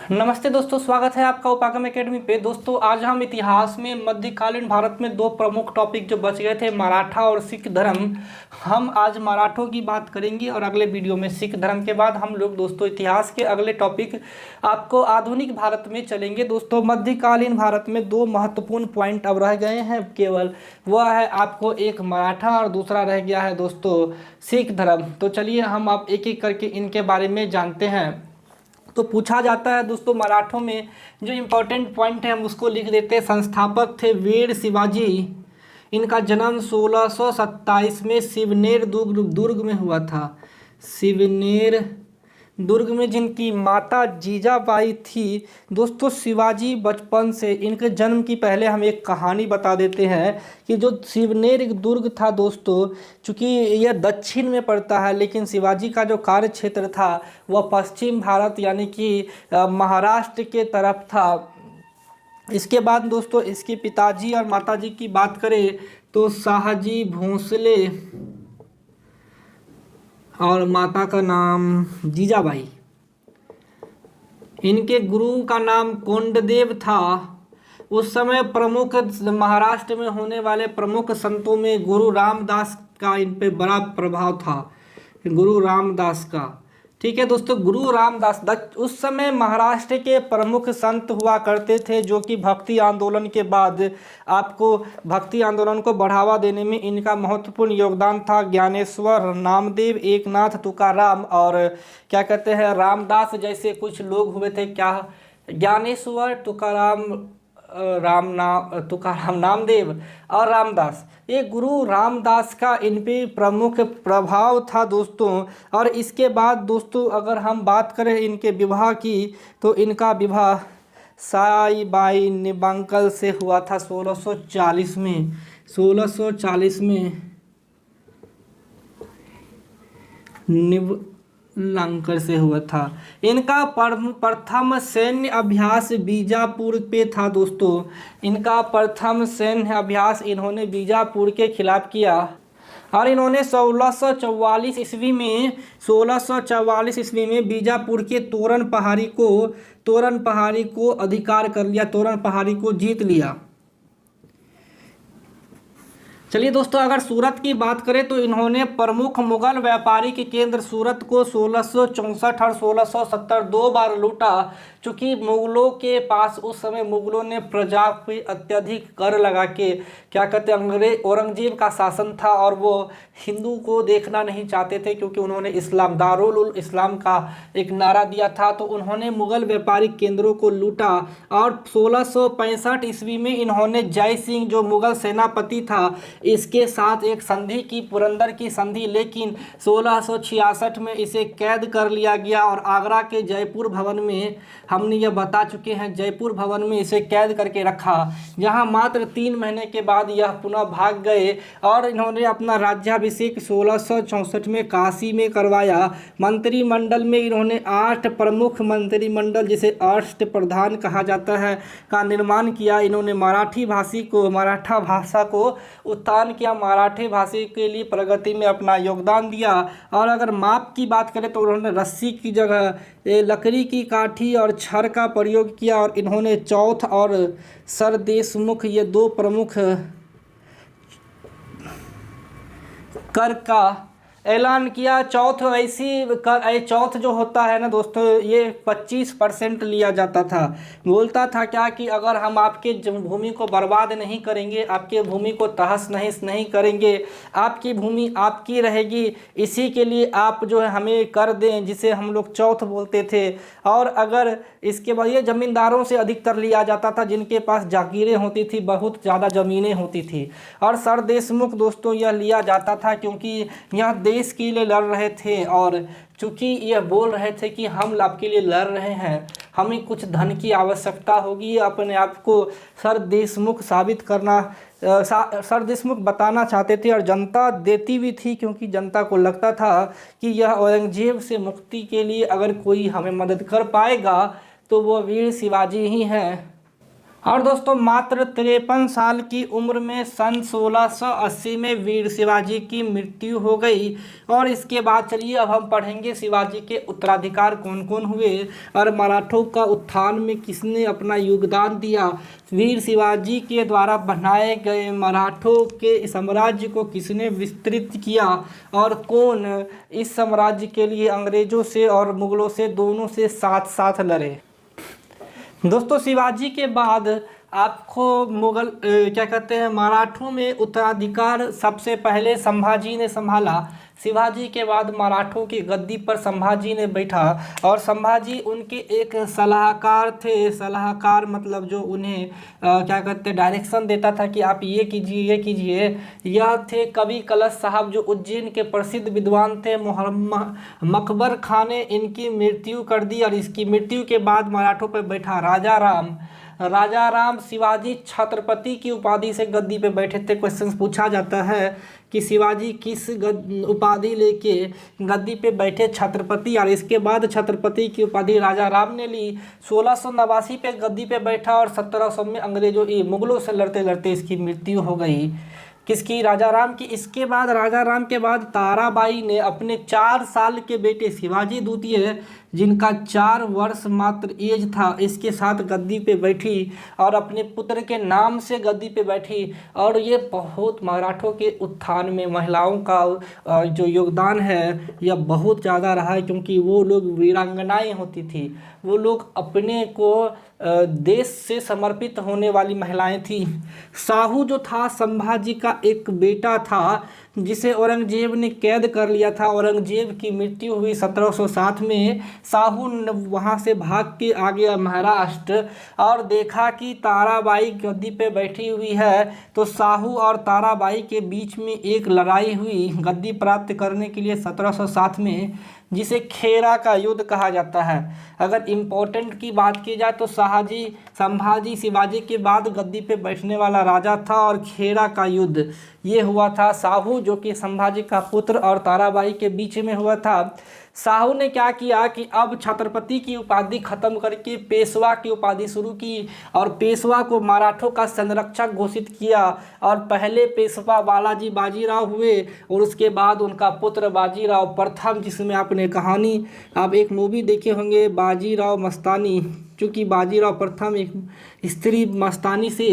नमस्ते दोस्तों, स्वागत है आपका उपागम एकेडमी पे। दोस्तों आज हम इतिहास में मध्यकालीन भारत में दो प्रमुख टॉपिक जो बच गए थे, मराठा और सिख धर्म। हम आज मराठों की बात करेंगे और अगले वीडियो में सिख धर्म के बाद हम लोग दोस्तों इतिहास के अगले टॉपिक आपको आधुनिक भारत में चलेंगे। दोस्तों मध्यकालीन भारत में दो महत्वपूर्ण पॉइंट अब रह गए हैं केवल, वह है आपको एक मराठा और दूसरा रह गया है दोस्तों सिख धर्म। तो चलिए हम आप एक एक करके इनके बारे में जानते हैं। तो पूछा जाता है दोस्तों मराठों में जो इम्पोर्टेंट पॉइंट है हम उसको लिख देते हैं। संस्थापक थे वीर शिवाजी। इनका जन्म 1627 में शिवनेर दुर्ग में हुआ था। शिवनेर दुर्ग में जिनकी माता जीजाबाई थी। दोस्तों शिवाजी बचपन से, इनके जन्म की पहले हम एक कहानी बता देते हैं कि जो शिवनेर एक दुर्ग था दोस्तों, चूँकि यह दक्षिण में पड़ता है लेकिन शिवाजी का जो कार्य क्षेत्र था वह पश्चिम भारत यानी कि महाराष्ट्र के तरफ था। इसके बाद दोस्तों इसके पिताजी और माताजी की बात करें तो शाहजी भोंसले और माता का नाम जीजाबाई। इनके गुरु का नाम कोंडदेव था। उस समय प्रमुख महाराष्ट्र में होने वाले प्रमुख संतों में गुरु रामदास का इन पे बड़ा प्रभाव था, गुरु रामदास का। ठीक है दोस्तों, गुरु रामदास उस समय महाराष्ट्र के प्रमुख संत हुआ करते थे जो कि भक्ति आंदोलन के बाद आपको भक्ति आंदोलन को बढ़ावा देने में इनका महत्वपूर्ण योगदान था। ज्ञानेश्वर, नामदेव, एकनाथ, तुकाराम और क्या कहते हैं रामदास जैसे कुछ लोग हुए थे। क्या ज्ञानेश्वर, तुकाराम, नामदेव और रामदास, ये गुरु रामदास का इन पे प्रमुख प्रभाव था दोस्तों। और इसके बाद दोस्तों अगर हम बात करें इनके विवाह की तो इनका विवाह साईबाई निबांकल से हुआ था 1640 में। 1640 में लंकर से हुआ था। इनका प्रथम सैन्य अभ्यास बीजापुर पे था दोस्तों। इनका प्रथम सैन्य अभ्यास इन्होंने बीजापुर के खिलाफ किया और इन्होंने 1644 ईस्वी में बीजापुर के तोरण पहाड़ी को अधिकार कर लिया, तोरण पहाड़ी को जीत लिया। चलिए दोस्तों अगर सूरत की बात करें तो इन्होंने प्रमुख मुगल व्यापारिक केंद्र सूरत को 1664 और 1670 दो बार लूटा। चूँकि मुगलों के पास उस समय मुगलों ने प्रजा पे अत्यधिक कर लगा के क्या कहते हैं औरंगजेब का शासन था और वो हिंदू को देखना नहीं चाहते थे क्योंकि उन्होंने इस्लाम दारुल इस्लाम का एक नारा दिया था। तो उन्होंने मुगल व्यापारिक केंद्रों को लूटा और 1665 ईस्वी में इन्होंने जय सिंह जो मुगल सेनापति था इसके साथ एक संधि की, पुरंदर की संधि, लेकिन 1666 में इसे कैद कर लिया गया और आगरा के जयपुर भवन में, हमने यह बता चुके हैं, जयपुर भवन में इसे कैद करके रखा, जहां मात्र 3 महीने के बाद यह पुनः भाग गए और इन्होंने अपना राज्याभिषेक 1664 में काशी में करवाया। मंत्रिमंडल में इन्होंने 8 प्रमुख मंत्रिमंडल जिसे अष्ट प्रधान कहा जाता है का निर्माण किया। इन्होंने मराठा भाषा को उत्थान किया, मराठी भाषा के लिए प्रगति में अपना योगदान दिया। और अगर माप की बात करें तो उन्होंने रस्सी की जगह लकड़ी की काठी और छड़ का प्रयोग किया और इन्होंने चौथ और सरदेशमुख ये दो प्रमुख कर का ऐलान किया। चौथ जो होता है ना दोस्तों, ये 25% लिया जाता था। बोलता था क्या कि अगर हम आपके भूमि को बर्बाद नहीं करेंगे, आपके भूमि को तहस नहस नहीं करेंगे, आपकी भूमि आपकी रहेगी, इसी के लिए आप जो है हमें कर दें, जिसे हम लोग चौथ बोलते थे। और अगर इसके बाद ये ज़मींदारों से अधिकतर लिया जाता था जिनके पास जागीरें होती थी, बहुत ज़्यादा ज़मीनें होती थी। और सरदेशमुख दोस्तों यह लिया जाता था क्योंकि यह देश के लिए लड़ रहे थे और चूँकि यह बोल रहे थे कि हम आपके लिए लड़ रहे हैं, हमें कुछ धन की आवश्यकता होगी, अपने आप को सरदेशमुख साबित करना, सरदेशमुख बताना चाहते थे और जनता देती भी थी क्योंकि जनता को लगता था कि यह औरंगजेब से मुक्ति के लिए अगर कोई हमें मदद कर पाएगा तो वो वीर शिवाजी ही हैं। और दोस्तों मात्र 53 साल की उम्र में सन 1680 में वीर शिवाजी की मृत्यु हो गई। और इसके बाद चलिए अब हम पढ़ेंगे शिवाजी के उत्तराधिकार कौन कौन हुए और मराठों का उत्थान में किसने अपना योगदान दिया। वीर शिवाजी के द्वारा बनाए गए मराठों के साम्राज्य को किसने विस्तृत किया और कौन इस साम्राज्य के लिए अंग्रेजों से और मुगलों से दोनों से साथ साथ लड़े। दोस्तों शिवाजी के बाद आपको मुगल क्या कहते हैं मराठों में उत्तराधिकार सबसे पहले संभाजी ने संभाला। शिवाजी के बाद मराठों की गद्दी पर संभाजी ने बैठा और संभाजी उनके एक सलाहकार थे। सलाहकार मतलब जो उन्हें क्या कहते हैं डायरेक्शन देता था कि आप ये कीजिए ये कीजिए। यह थे कवि कलश साहब जो उज्जैन के प्रसिद्ध विद्वान थे। मकबर खां ने इनकी मृत्यु कर दी और इसकी मृत्यु के बाद मराठों पर बैठा राजा राम। राजा राम शिवाजी छत्रपति की उपाधि से गद्दी पे बैठे थे। क्वेश्चन पूछा जाता है कि शिवाजी किस उपाधि लेके गद्दी पे बैठे छत्रपति, और इसके बाद छत्रपति की उपाधि राजा राम ने ली। 1689 पे गद्दी पे बैठा और 1700 में अंग्रेजों मुगलों से लड़ते लड़ते इसकी मृत्यु हो गई। किसकी? राजा राम की। इसके बाद राजा राम के बाद ताराबाई ने अपने 4 साल के बेटे शिवाजी द्वितीय जिनका 4 वर्ष मात्र एज था इसके साथ गद्दी पे बैठी और अपने पुत्र के नाम से गद्दी पे बैठी। और ये बहुत मराठों के उत्थान में महिलाओं का जो योगदान है यह बहुत ज़्यादा रहा है, क्योंकि वो लोग वीरांगनाएं होती थी, वो लोग अपने को देश से समर्पित होने वाली महिलाएं थी। साहू जो था संभाजी का एक बेटा था जिसे औरंगजेब ने कैद कर लिया था। औरंगजेब की मृत्यु हुई 1707 में। साहू वहाँ से भाग के आ गया महाराष्ट्र और देखा कि ताराबाई गद्दी पे बैठी हुई है, तो साहू और ताराबाई के बीच में एक लड़ाई हुई गद्दी प्राप्त करने के लिए 1707 में, जिसे खेरा का युद्ध कहा जाता है। अगर इम्पोर्टेंट की बात की जाए तो संभाजी शिवाजी के बाद गद्दी पे बैठने वाला राजा था और खेरा का युद्ध ये हुआ था साहू जो कि संभाजी का पुत्र और ताराबाई के बीच में हुआ था। साहू ने क्या किया कि अब छत्रपति की उपाधि खत्म करके पेशवा की उपाधि शुरू की और पेशवा को मराठों का संरक्षक घोषित किया। और पहले पेशवा बालाजी बाजीराव हुए और उसके बाद उनका पुत्र बाजीराव प्रथम, जिसमें आपने कहानी आप एक मूवी देखे होंगे बाजीराव मस्तानी, चूँकि बाजीराव प्रथम एक स्त्री मस्तानी से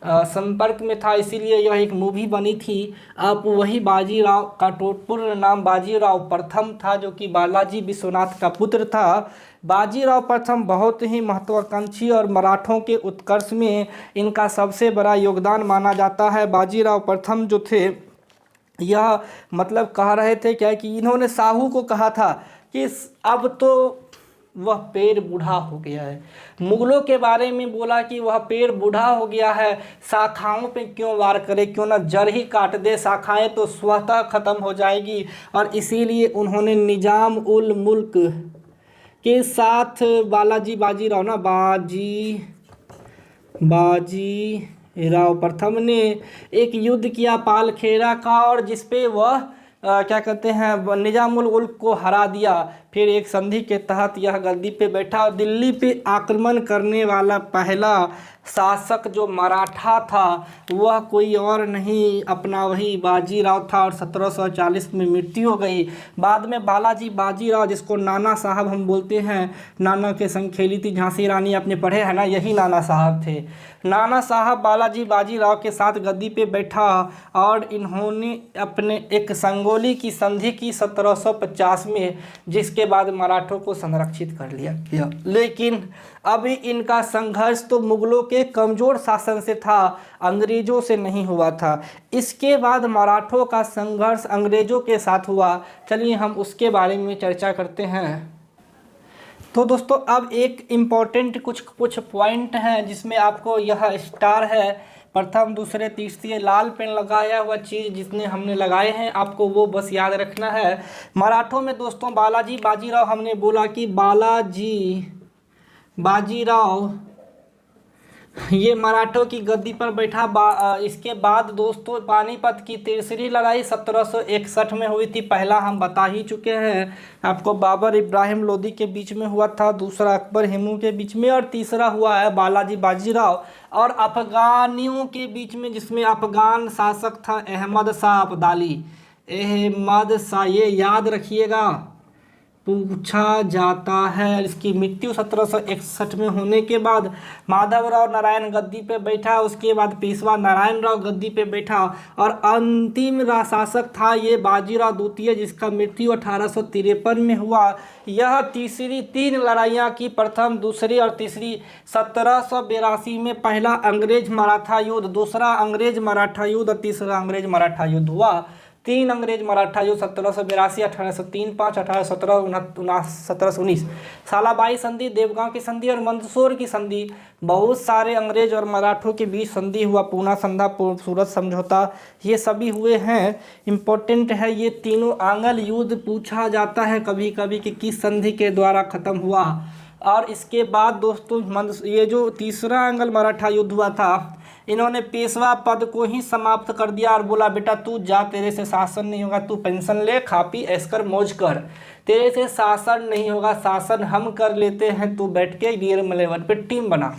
संपर्क में था इसीलिए यह एक मूवी बनी थी। आप वही बाजीराव का पूर्ण नाम बाजीराव प्रथम था जो कि बालाजी विश्वनाथ का पुत्र था। बाजीराव प्रथम बहुत ही महत्वाकांक्षी और मराठों के उत्कर्ष में इनका सबसे बड़ा योगदान माना जाता है। बाजीराव प्रथम जो थे यह मतलब कह रहे थे क्या कि इन्होंने साहू को कहा था कि अब तो वह पेड़ बूढ़ा हो गया है। मुगलों के बारे में बोला कि वह पेड़ बूढ़ा हो गया है, शाखाओं पे क्यों वार करे, क्यों ना जड़ ही काट दे, शाखाएं तो स्वतः ख़त्म हो जाएगी। और इसीलिए उन्होंने निजाम उल मुल्क के साथ बालाजी बाजीराव ना बाजीराव प्रथम ने एक युद्ध किया पालखेड़ा का, और जिसपे वह क्या कहते हैं निजामुल मुल्क को हरा दिया। फिर एक संधि के तहत यह गद्दी पे बैठा और दिल्ली पे आक्रमण करने वाला पहला शासक जो मराठा था वह कोई और नहीं अपना वही बाजीराव था और 1740 में मृत्यु हो गई। बाद में बालाजी बाजीराव, जिसको नाना साहब हम बोलते हैं, नाना के संग खेली थी झांसी रानी, आपने पढ़े हैं ना, यही नाना साहब थे। नाना साहब बालाजी बाजीराव के साथ गद्दी पे बैठा और इन्होंने अपने एक संगोली की संधि की 1750 में, जिसके बाद मराठों को संरक्षित कर लिया गया। लेकिन अभी इनका संघर्ष तो मुगलों के कमज़ोर शासन से था, अंग्रेज़ों से नहीं हुआ था। इसके बाद मराठों का संघर्ष अंग्रेज़ों के साथ हुआ। चलिए हम उसके बारे में चर्चा करते हैं। तो दोस्तों अब एक इम्पॉर्टेंट कुछ पॉइंट हैं जिसमें आपको यह स्टार है, प्रथम दूसरे तीसरे लाल पेन लगाया हुआ चीज़ जितने हमने लगाए हैं आपको वो बस याद रखना है। मराठों में दोस्तों बालाजी बाजीराव, हमने बोला कि बालाजी बाजीराव ये मराठों की गद्दी पर बैठा। इसके बाद दोस्तों पानीपत की तीसरी लड़ाई 1761 में हुई थी। पहला हम बता ही चुके हैं आपको, बाबर इब्राहिम लोदी के बीच में हुआ था, दूसरा अकबर हिमू के बीच में, और तीसरा हुआ है बालाजी बाजीराव और अफगानियों के बीच में, जिसमें अफगान शासक था अहमद शाह अब्दाली। अहमद शाह, ये याद रखिएगा, पूछा जाता है। इसकी मृत्यु 1761 में होने के बाद माधवराव नारायण गद्दी पे बैठा, उसके बाद पेशवा नारायण राव गद्दी पे बैठा, और अंतिम शासक था ये बाजीराव द्वितीय, जिसका मृत्यु 1853 में हुआ। यह तीसरी तीन लड़ाइयाँ की, प्रथम, दूसरी और तीसरी। 1782 में पहला अंग्रेज मराठा युद्ध, दूसरा अंग्रेज मराठा युद्ध और तीसरा अंग्रेज मराठा युद्ध हुआ। तीन अंग्रेज मराठा युद्ध 1782, 1803-5, 1817, 1719। सालाबाई संधि, देवगांव की संधि और मंदसौर की संधि। बहुत सारे अंग्रेज और मराठों के बीच संधि हुआ, पूना संधा, सूरत समझौता, ये सभी हुए हैं। इम्पोर्टेंट है ये तीनों। आंगल युद्ध पूछा जाता है कभी कभी कि किस संधि के द्वारा खत्म हुआ। और इसके बाद दोस्तों ये जो तीसरा आंगल मराठा युद्ध हुआ था, इन्होंने पेशवा पद को ही समाप्त कर दिया और बोला बेटा तू जा, तेरे से शासन नहीं होगा, तू पेंशन ले, खा पी ऐश कर मौज कर, तेरे से शासन नहीं होगा, शासन हम कर लेते हैं, तू बैठ के वीर लेवल पे टीम बना।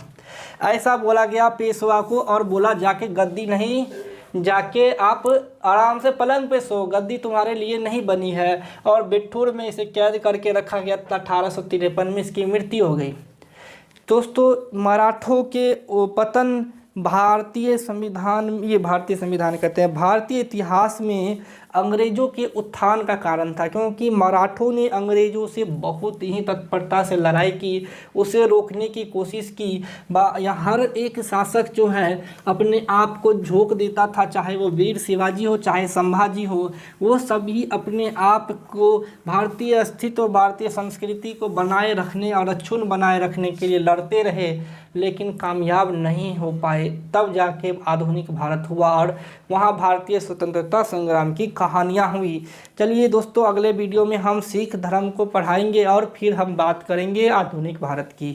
ऐसा बोला गया पेशवा को, और बोला जाके गद्दी नहीं, जाके आप आराम से पलंग पे सो, गद्दी तुम्हारे लिए नहीं बनी है। और बिठूर में इसे कैद करके रखा गया। 1853 में इसकी मृत्यु हो गई। दोस्तों मराठों के पतन भारतीय संविधान, ये भारतीय संविधान कहते हैं, भारतीय इतिहास में अंग्रेज़ों के उत्थान का कारण था, क्योंकि मराठों ने अंग्रेज़ों से बहुत ही तत्परता से लड़ाई की, उसे रोकने की कोशिश की। यहाँ हर एक शासक जो है अपने आप को झोंक देता था, चाहे वो वीर शिवाजी हो, चाहे संभाजी हो, वो सभी अपने आप को भारतीय अस्तित्व, भारतीय संस्कृति को बनाए रखने और अक्षुण्ण बनाए रखने के लिए लड़ते रहे, लेकिन कामयाब नहीं हो पाए। तब जाके आधुनिक भारत हुआ और वहाँ भारतीय स्वतंत्रता संग्राम की कहानियाँ हुई। चलिए दोस्तों, अगले वीडियो में हम सिख धर्म को पढ़ाएंगे और फिर हम बात करेंगे आधुनिक भारत की।